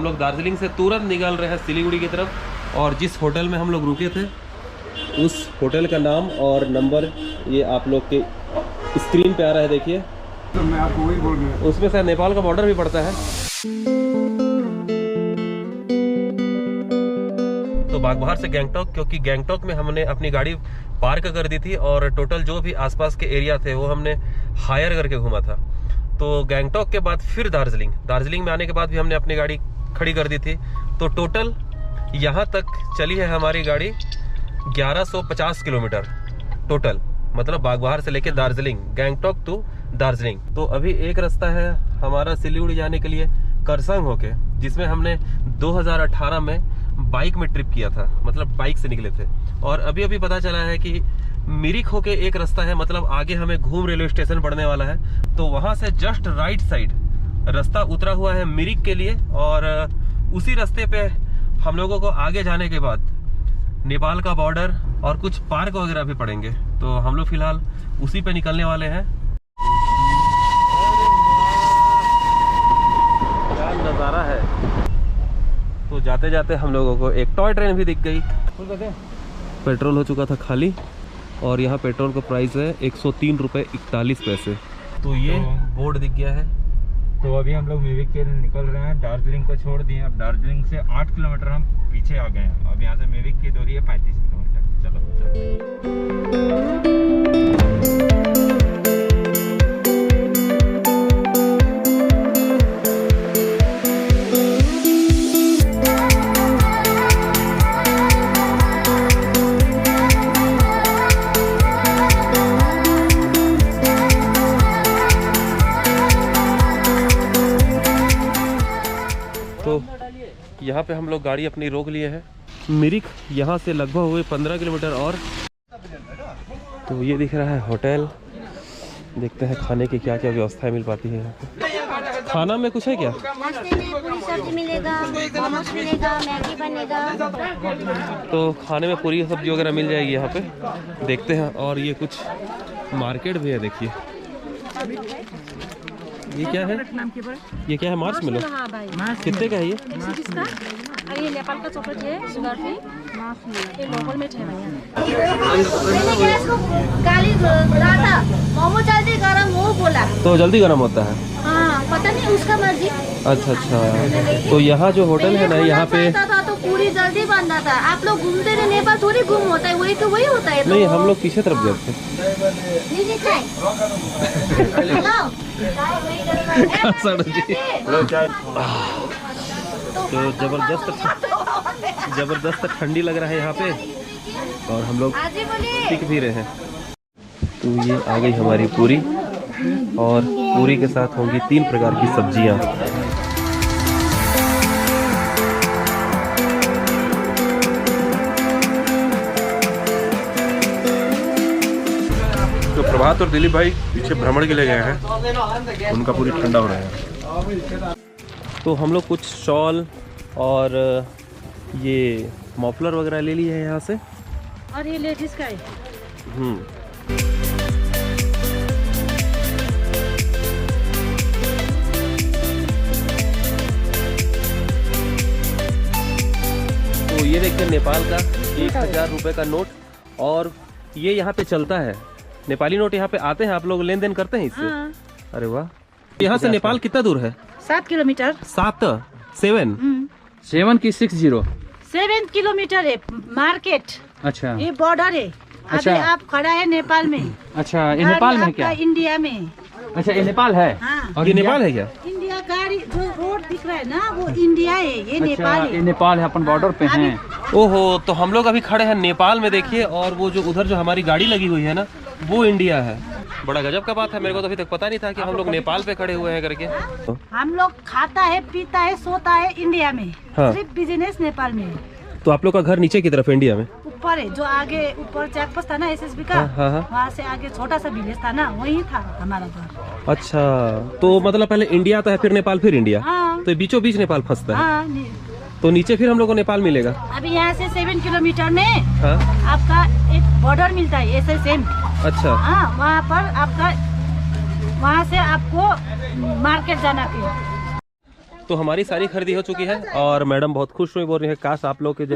हम लोग दार्जिलिंग से तुरंत निकल रहे हैं सिलीगुड़ी की तरफ। और जिस होटल में हम लोग रुके थे उस होटल का नाम और नंबर ये आप लोग के स्क्रीन पे आ रहा है, देखिए। तो मैं आपको वही बोल रहा हूँ, उसमें शायद नेपाल का बॉर्डर भी पड़ता है। तो बागबाहर से गैंगटॉक, क्योंकि गैंगटॉक में हमने अपनी गाड़ी पार्क कर दी थी और टोटल जो भी आसपास के एरिया थे वो हमने हायर करके घूमा था। तो गैंगटॉक के बाद फिर दार्जिलिंग में आने के बाद भी हमने अपनी गाड़ी खड़ी कर दी थी। तो टोटल यहाँ तक चली है हमारी गाड़ी 1150 किलोमीटर टोटल, मतलब बागबाहर से लेके दार्जिलिंग, गैंगटॉक टू दार्जिलिंग। तो अभी एक रास्ता है हमारा सिलीगुड़ी जाने के लिए करसंग होके, जिसमें हमने 2018 में बाइक में ट्रिप किया था, मतलब बाइक से निकले थे। और अभी अभी पता चला है कि मिरिक होके एक रास्ता है, मतलब आगे हमें घूम रेलवे स्टेशन पड़ने वाला है। तो वहां से जस्ट राइट साइड रास्ता उतरा हुआ है मिरिक के लिए। और उसी रास्ते पे हम लोगों को आगे जाने के बाद नेपाल का बॉर्डर और कुछ पार्क वगैरह भी पड़ेंगे। तो हम लोग फिलहाल उसी पे निकलने वाले हैं। क्या नज़ारा है। तो जाते जाते हम लोगों को एक टॉय ट्रेन भी दिख गई। पेट्रोल हो चुका था खाली और यहाँ पेट्रोल का प्राइस है 103 रुपये 41 पैसे। तो ये बोर्ड दिख गया है। तो अभी हम लोग मिरिक के लिए निकल रहे हैं, दार्जिलिंग को छोड़ दिए। अब दार्जिलिंग से 8 किलोमीटर हम पीछे आ गए हैं। अब यहाँ से मिरिक की दूरी है 35 किलोमीटर। चलो यहाँ पे हम लोग गाड़ी अपनी रोक लिए हैं। मिरिक यहाँ से लगभग हुए 15 किलोमीटर और। तो ये दिख रहा है होटल। देखते हैं खाने की क्या क्या व्यवस्थाएं मिल पाती है यहाँ पे। खाना में कुछ है क्या? पूरी सब्जी मिलेगा, मोमोज मिलेगा, मैगी बनेगा। तो खाने में पूरी सब्जी वगैरह मिल जाएगी यहाँ पे, देखते हैं। और ये कुछ मार्केट भी है, देखिए। ये क्या है? ये क्या है? मार्च मिलो। कितने का है ये? अरे ये नेपाल का चॉकलेट है, शुगर फ्री, ये लोकल में है भैया। मोमो जल्दी गरम हो बोला तो जल्दी गर्म होता है। हाँ, पता नहीं उसका मर्जी। अच्छा। तो यहाँ जो होटल है ना, यहाँ पे तो पूरी जल्दी बनता था। आप लोग घूमते रहे, नेपाल थोड़ी घूम होता है, वही तो वही होता है। नहीं, हम लोग पीछे तरफ गए थे। तो जबरदस्त ठंडी लग रहा है यहाँ पे और हम लोग टिक भी रहे हैं। तो ये आ गई हमारी पूरी और पूरी के साथ होंगी 3 प्रकार की सब्जियां। तो प्रभात और दिलीप भाई पीछे भ्रमण के लिए गए हैं, उनका पूरी ठंडा हो रहा है। तो हम लोग कुछ शॉल और ये मफलर वगैरह ले लिए हैं यहाँ से। और ये लेडीज का है। तो ये देखिए नेपाल का 1000 रुपये का नोट। और ये यहाँ पे चलता है, नेपाली नोट यहाँ पे आते हैं। आप लोग लेन देन करते हैं इससे? हाँ। अरे वाह। यहाँ से नेपाल कितना दूर है? 7 किलोमीटर। 7 की 60 7 किलोमीटर है मार्केट। अच्छा, ये बॉर्डर है। अच्छा। अभी आप खड़ा है नेपाल में। अच्छा, ये नेपाल में है क्या? इंडिया में। अच्छा, ये नेपाल है। हाँ। और ये नेपाल है क्या? इंडिया गाड़ी जो रोड दिख रहा है ना, वो इंडिया है, ये नेपाल है। ये नेपाल है, अपन बॉर्डर पे हैं। ओहो, तो हम लोग अभी खड़े हैं नेपाल में, देखिए। और वो जो उधर जो हमारी गाड़ी लगी हुई है ना, वो इंडिया है। बड़ा गजब का बात है, मेरे को तो अभी तक पता नहीं था कि हम लोग नेपाल पे खड़े हुए हैं करके। हम लोग खाता है, पीता है, सोता है इंडिया में। हाँ। सिर्फ बिजनेस नेपाल में। तो आप लोग का घर नीचे की तरफ इंडिया में? ऊपर है, जो आगे ऊपर चेकपोस्ट था ना एसएसबी का, हाँ। वहाँ से आगे छोटा सा विलेज था ना, वही था हमारा घर। अच्छा, तो मतलब पहले इंडिया आता है, फिर नेपाल, फिर इंडिया। हाँ। तो बीचों बीच नेपाल फंसता है। हाँ, तो नीचे फिर हम लोग को नेपाल मिलेगा। अभी यहाँ से 7 किलोमीटर में हाँ? आपका एक बॉर्डर मिलता है SSM। अच्छा। हाँ, वहाँ पर आपका, वहाँ से आपको मार्केट जाना है। तो हमारी सारी खरीदी हो चुकी है और मैडम बहुत खुश हुई, बोल रही है काश आप लोग के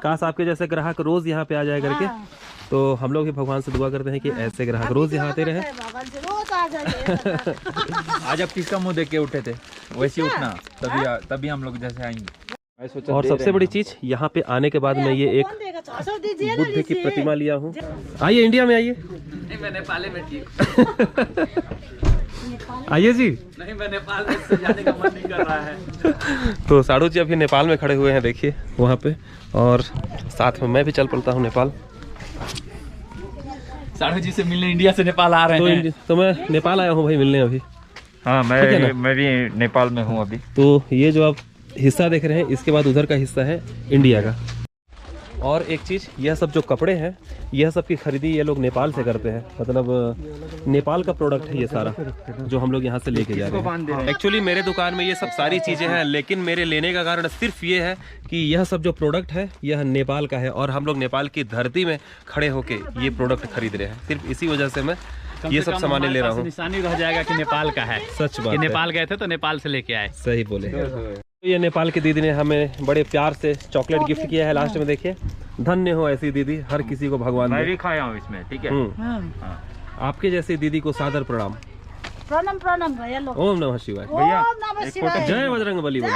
काश आपके जैसे ग्राहक रोज यहाँ पे आ जाए करके। तो हम लोग भी भगवान से दुआ करते हैं कि ऐसे ग्राहक रोज यहाँ आते रहे। आज आप किसका मुंह देख के उठे थे, वैसे उठना, तभी हम लोग जैसे आएंगे। और सबसे बड़ी चीज यहाँ पे आने के बाद मैं ये एक बुद्ध की प्रतिमा लिया हूँ। आइए इंडिया में आइए। मैं नेपाल में ठीक। आइए जी। नहीं, मैं नेपाल में से जाने का मन नहीं कर रहा है। तो साड़ू जी अभी नेपाल में खड़े हुए हैं, देखिए वहाँ पे, और साथ में मैं भी चल पड़ता हूँ नेपाल। साड़ू जी से मिलने इंडिया से नेपाल आ रहे हैं। तो मैं नेपाल आया हूँ भाई मिलने अभी। हाँ, मैं भी नेपाल में हूँ अभी। तो ये जो आप हिस्सा देख रहे हैं, इसके बाद उधर का हिस्सा है इंडिया का। और एक चीज़, यह सब जो कपड़े हैं, यह सब की खरीदी ये लोग नेपाल से करते हैं, मतलब नेपाल का प्रोडक्ट है ये सारा जो हम लोग यहाँ से लेके जा रहे हैं। एक्चुअली मेरे दुकान में ये सब सारी चीज़ें हैं, लेकिन मेरे लेने का कारण सिर्फ ये है कि यह सब जो प्रोडक्ट है यह नेपाल का है और हम लोग नेपाल की धरती में खड़े होके ये प्रोडक्ट खरीद रहे हैं। सिर्फ इसी वजह से मैं ये सब सामान ले रहा हूँ। निशानी रह जाएगा कि नेपाल का है। सच बात, नेपाल गए थे तो नेपाल से लेके आए। सही बोले। ये नेपाल की दीदी ने हमें बड़े प्यार से चॉकलेट गिफ्ट किया है लास्ट में, देखिए। धन्य हो ऐसी दीदी, हर किसी को भगवान मैं भी खाया हूँ इसमें, ठीक है। आपके जैसी दीदी को सादर प्रणाम। प्रणाम प्रणाम भैया लोग। ओम नमः शिवाय। भैया ओम नमः शिवाय। जय बजरंग बली बोले।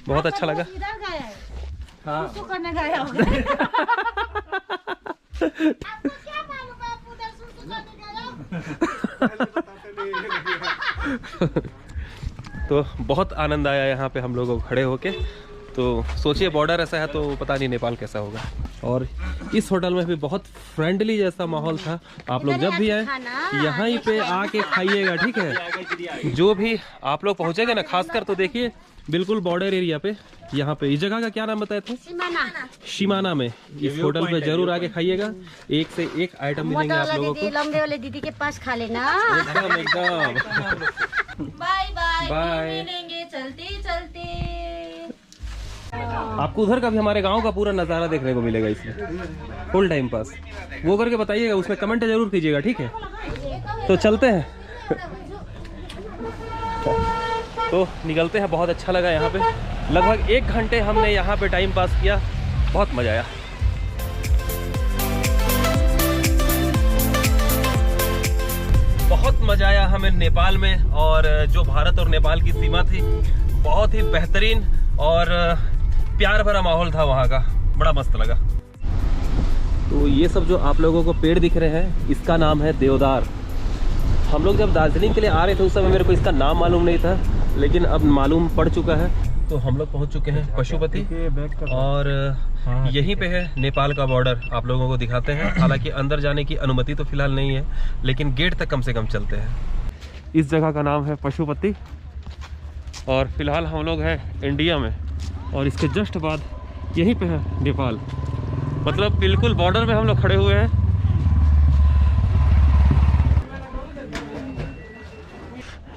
बहुत अच्छा लगा। इधर गए हैं, हाँ। कुछ करने गए होंगे। आपको क्या मालूम है, आप उधर सुसु करने गए हो? तो बहुत आनंद आया यहाँ पे हम लोगों को खड़े होके। तो सोचिए बॉर्डर ऐसा है तो पता नहीं नेपाल कैसा होगा। और इस होटल में भी बहुत फ्रेंडली जैसा माहौल था। आप लोग जब भी आए यहाँ ही पे आके खाइएगा, ठीक है। जो भी आप लोग पहुँचेंगे ना, खासकर तो देखिए बिल्कुल बॉर्डर एरिया पे, यहाँ पे इस जगह का क्या नाम बताए थे? शिमाना में। इस होटल पे जरूर आके खाइएगा, एक से एक आइटम मिलेंगे आप लोगों को। लंबे वाले दीदी के पास खा लेना। एकदम एकदम। Bye bye. बाय। मिलेंगे चलते चलते। आपको उधर का भी हमारे गांव का पूरा नज़ारा देखने को मिलेगा इसमें, फुल टाइम पास। वो करके बताइएगा, उसमें कमेंट जरूर कीजिएगा, ठीक है। तो चलते हैं। तो निकलते हैं। बहुत अच्छा लगा यहाँ पे, लगभग 1 घंटे हमने यहाँ पे टाइम पास किया, बहुत मज़ा आया। बहुत मज़ा आया हमें नेपाल में, और जो भारत और नेपाल की सीमा थी, बहुत ही बेहतरीन और प्यार भरा माहौल था वहाँ का, बड़ा मस्त लगा। तो ये सब जो आप लोगों को पेड़ दिख रहे हैं, इसका नाम है देवदार। हम लोग जब दार्जिलिंग के लिए आ रहे थे उस समय मेरे को इसका नाम मालूम नहीं था, लेकिन अब मालूम पड़ चुका है। तो हम लोग पहुँच चुके हैं पशुपति, और यहीं पे है नेपाल का बॉर्डर। आप लोगों को दिखाते हैं। हालांकि अंदर जाने की अनुमति तो फिलहाल नहीं है, लेकिन गेट तक कम से कम चलते हैं। इस जगह का नाम है पशुपति, और फिलहाल हम लोग हैं इंडिया में, और इसके जस्ट बाद यहीं पे है नेपाल। मतलब बिल्कुल बॉर्डर में हम लोग खड़े हुए हैं।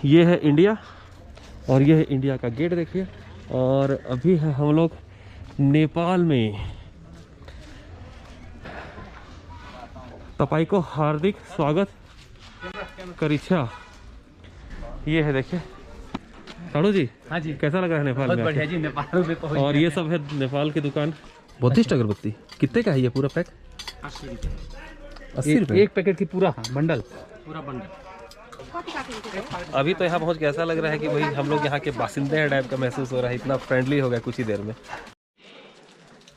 ये है इंडिया, और ये है इंडिया का गेट, देखिए। और अभी है हम लोग नेपाल में। तपाई को हार्दिक स्वागत करिछा। ये है, देखिए। साड़ू जी, हाँ जी, कैसा लग रहा है नेपाल में? बढ़िया जी, नेपाल में पहुंच और ये सब है नेपाल की दुकान। बुद्धिस्ट अगरबत्ती कितने का है ये पूरा पैक? 80 रुपये। एक पैकेट की पूरा बंडल, पूरा बंडल। अभी तो यहाँ पहुँच के ऐसा लग रहा है कि वही हम लोग यहाँ के बासिंदे हैं टाइप का महसूस हो रहा है। इतना फ्रेंडली हो गया कुछ ही देर में।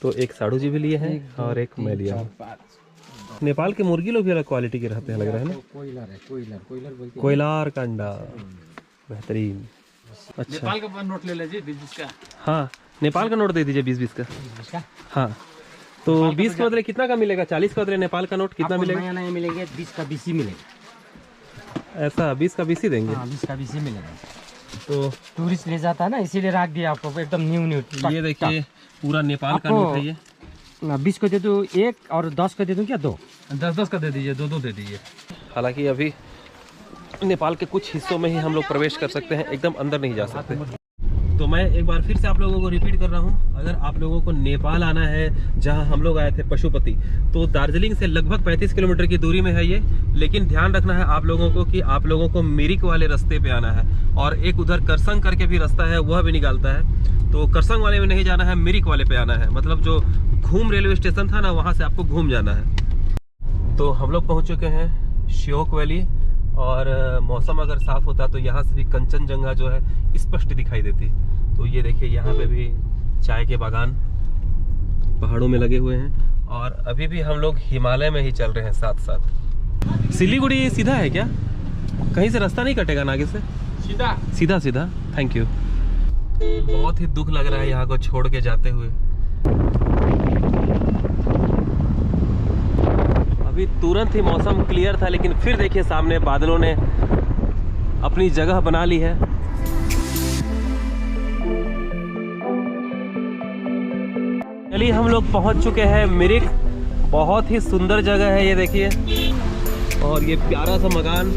तो एक साड़ू जी भी लिए हैं और एक मैं लिया हूँ। नेपाल के मुर्गी लोग भी अलग क्वालिटी के रहते हैं, लग रहा है ना। कोयलर कोयलार का अंडा, बेहतरीन। अच्छा, नेपाल का नोट ले लीजिए 20 का। हाँ, नेपाल का नोट दे दीजिए 20-20 का। हाँ, तो 20 के बदले कितना का मिलेगा? 40 के बदले नेपाल का नोट कितना मिलेगा? नया मिलेंगे, 20 का 20 ही मिलेगा। ऐसा 20 का 20 ही देंगे? हाँ, 20 का 20 ही मिलेगा। तो टूरिस्ट ले जाता है ना, इसीलिए रख दिया आपको, एकदम न्यू। ये देखिए पूरा नेपाल का नोट है ये। 20 को दे दो एक, और 10 को दे दूं क्या? 2 10 का दे दीजिए, 2 दे दीजिए। हालांकि अभी नेपाल के कुछ हिस्सों में ही हम लोग प्रवेश कर सकते हैं, एकदम अंदर नहीं जा सकते। तो मैं एक बार फिर से आप लोगों को रिपीट कर रहा हूँ, अगर आप लोगों को नेपाल आना है जहाँ हम लोग आए थे पशुपति, तो दार्जिलिंग से लगभग 35 किलोमीटर की दूरी में है ये। लेकिन ध्यान रखना है आप लोगों को कि आप लोगों को मिरिक वाले रास्ते पे आना है, और एक उधर करसंग करके भी रास्ता है, वह भी निकालता है। तो करसंग वाले में नहीं जाना है, मिरिक वाले पे आना है, मतलब जो घूम रेलवे स्टेशन था ना, वहाँ से आपको घूम जाना है। तो हम लोग पहुँच चुके हैं श्योक वैली, और मौसम अगर साफ होता तो यहाँ से भी कंचनजंगा जो है स्पष्ट दिखाई देती। तो ये देखिए यहाँ पे भी चाय के बागान पहाड़ों में लगे हुए हैं, और अभी भी हम लोग हिमालय में ही चल रहे हैं साथ साथ। सिलीगुड़ी सीधा है क्या? कहीं से रास्ता नहीं कटेगा ना आगे से? सीधा सीधा सीधा। Thank you. बहुत ही दुख लग रहा है यहाँ को छोड़ के जाते हुए। अभी तुरंत ही मौसम क्लियर था, लेकिन फिर देखिए सामने बादलों ने अपनी जगह बना ली है। चलिए हम लोग पहुंच चुके हैं मिरिक। बहुत ही सुंदर जगह है ये देखिए, और ये प्यारा सा मकान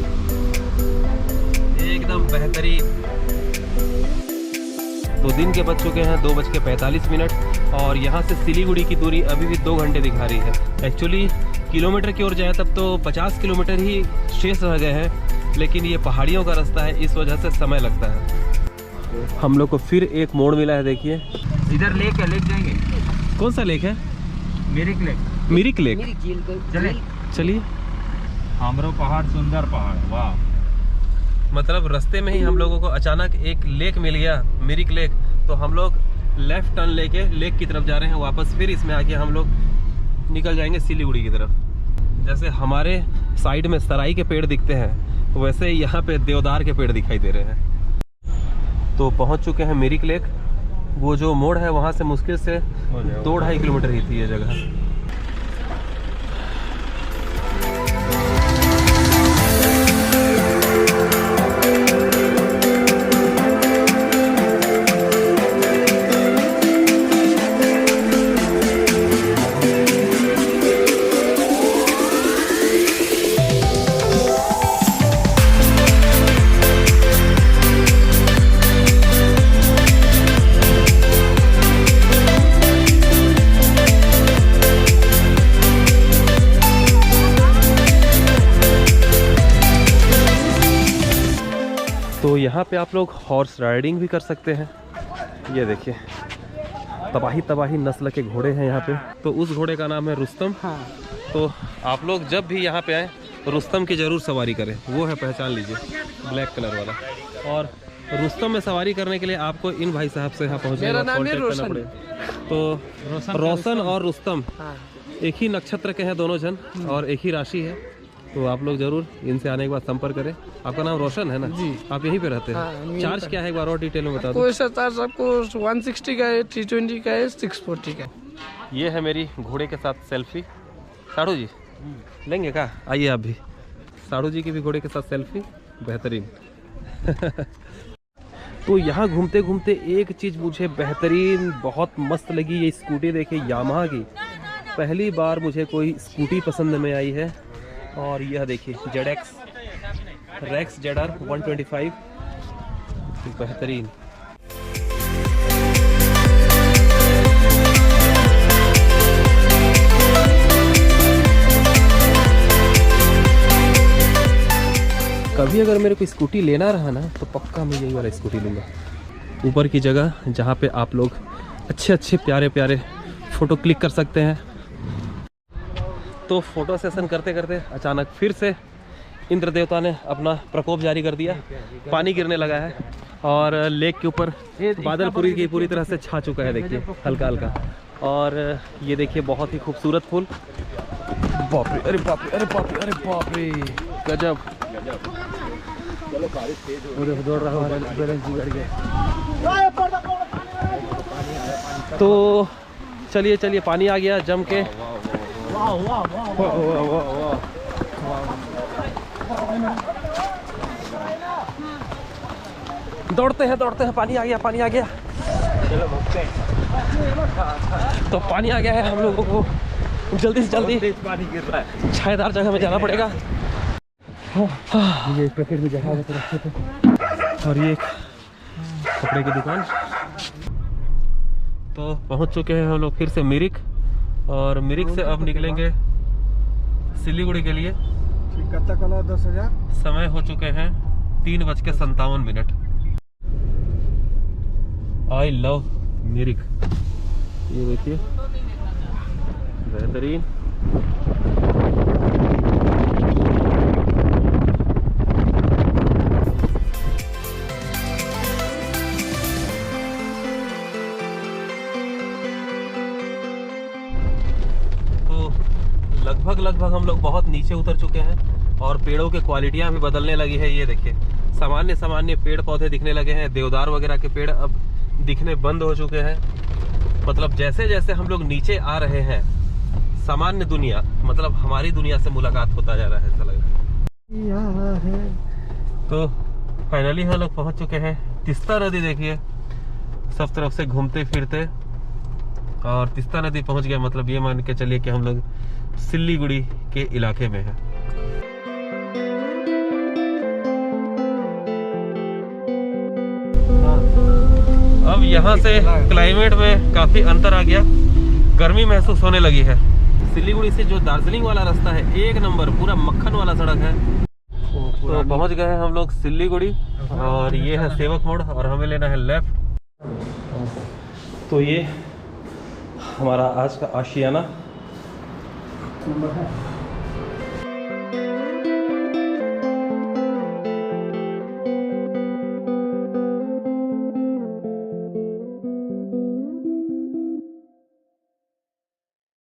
एकदम बेहतरीन। तो दिन के बज चुके हैं 2:45, और यहाँ से सिलीगुड़ी की दूरी अभी भी 2 घंटे दिखा रही है। एक्चुअली किलोमीटर की ओर जाए तब तो 50 किलोमीटर ही शेष रह गए हैं, लेकिन ये पहाड़ियों का रास्ता है, इस वजह से समय लगता है। हम लोग को फिर एक मोड़ मिला है, देखिए इधर लेक है, लेक जाएंगे। कौन सा लेक है? मिरिक लेक। मिरिक लेक। चले चलिए। हमरो पहाड़, सुंदर पहाड़, वाह। मतलब रास्ते में ही हम लोगों को अचानक एक लेक मिल गया, मिरिक लेक। तो हम लोग लेफ्ट टर्न लेके लेक की तरफ जा रहे हैं वापस। फिर इसमें आके हम लोग निकल जाएंगे सिलीगुड़ी की तरफ। जैसे हमारे साइड में सराई के पेड़ दिखते हैं, वैसे यहाँ पे देवदार के पेड़ दिखाई दे रहे हैं। तो पहुँच चुके हैं मिरिक लेक। वो जो मोड़ है वहाँ से मुश्किल से 2-2.5 किलोमीटर ही थी ये जगह। तो यहाँ पे आप लोग हॉर्स राइडिंग भी कर सकते हैं। ये देखिए तबाही तबाही नस्ल के घोड़े हैं यहाँ पे। तो उस घोड़े का नाम है रुस्तम। हाँ। तो आप लोग जब भी यहाँ पे आए रुस्तम की ज़रूर सवारी करें, वो है, पहचान लीजिए, ब्लैक कलर वाला। और रुस्तम में सवारी करने के लिए आपको इन भाई साहब से यहाँ पहुँचने का कॉन्टेक्ट करना पड़ेगा। तो रोशन और रुस्तम एक ही नक्षत्र के हैं दोनों जन, और एक ही राशि है। तो आप लोग जरूर इनसे आने के बाद संपर्क करें। आपका नाम रोशन है ना जी? आप यहीं पे रहते हैं? हाँ, चार्ज क्या है एक बार और डिटेल में बता दो। कोई सा चार्ज आपको 160 का है, 320 का है, 640 का है। ये है मेरी घोड़े के साथ सेल्फी। साड़ू जी लेंगे क्या? आइए आप भी। साड़ू जी की भी घोड़े के साथ सेल्फी, बेहतरीन। तो यहाँ घूमते घूमते एक चीज़ मुझे बेहतरीन बहुत मस्त लगी, ये स्कूटी देखिए यामाहा की। पहली बार मुझे कोई स्कूटी पसंद में आई है, और यह देखिए ZX रेक्स ZR 125, बेहतरीन। कभी अगर मेरे को स्कूटी लेना रहा ना, तो पक्का मैं यही वाला स्कूटी लूँगा। ऊपर की जगह जहाँ पे आप लोग अच्छे अच्छे प्यारे प्यारे फ़ोटो क्लिक कर सकते हैं। तो फोटो सेशन करते करते अचानक फिर से इंद्र देवता ने अपना प्रकोप जारी कर दिया। पानी गिरने लगा है, और लेक के ऊपर बादल पूरी तरह से छा चुका है, देखिए हल्का हल्का। और ये देखिए बहुत ही खूबसूरत फूल। बाप रे, अरे बाप रे, अरे बाप रे, अरे बाप रे, गजब। दौड़ रहा है। तो चलिए चलिए, पानी आ गया जम के। दौड़ते हैं, पानी आ गया, पानी आ गया। चलो भागते हैं। तो पानी आ गया है, हम लोगों को जल्दी से जल्दी पानी गिर रहा है, छायादार जगह में जाना पड़ेगा। ये पैकेट में जगह, और ये एक कपड़े की दुकान। तो पहुंच चुके हैं हम लोग फिर से मिरिक, और मिरिक से अब निकलेंगे सिलीगुड़ी के लिए। 10,000। समय हो चुके हैं 3:57। आई लव मिरिक, ये देखिए बेहतरीन। तो लगभग हम लोग बहुत नीचे उतर चुके हैं और पेड़ों की क्वालिटियां भी बदलने लगी है। ये देखिए सामान्य पेड़ पौधे दिखने लगे हैं, देवदार वगैरह के पेड़ अब दिखने बंद हो चुके हैं। मतलब जैसे जैसे हम लोग नीचे आ रहे हैं, सामान्य दुनिया मतलब हमारी दुनिया से मुलाकात होता जा रहा है, ऐसा लग रहा है। तो फाइनली हम लोग पहुंच चुके हैं तीस्ता नदी। देखिए सब तरफ से घूमते फिरते और तीस्ता नदी पहुंच गया, मतलब ये मान के चलिए कि हम लोग सिलीगुड़ी के इलाके में हैं। अब यहाँ से क्लाइमेट में काफी अंतर आ गया, गर्मी महसूस होने लगी है। सिलीगुड़ी से जो दार्जिलिंग वाला रास्ता है, एक नंबर पूरा मक्खन वाला सड़क है। तो पहुंच गए हैं हम लोग सिलीगुड़ी, और ये है सेवक मोड़, और हमें लेना है लेफ्ट। तो ये हमारा आज का आशियाना नंबर है।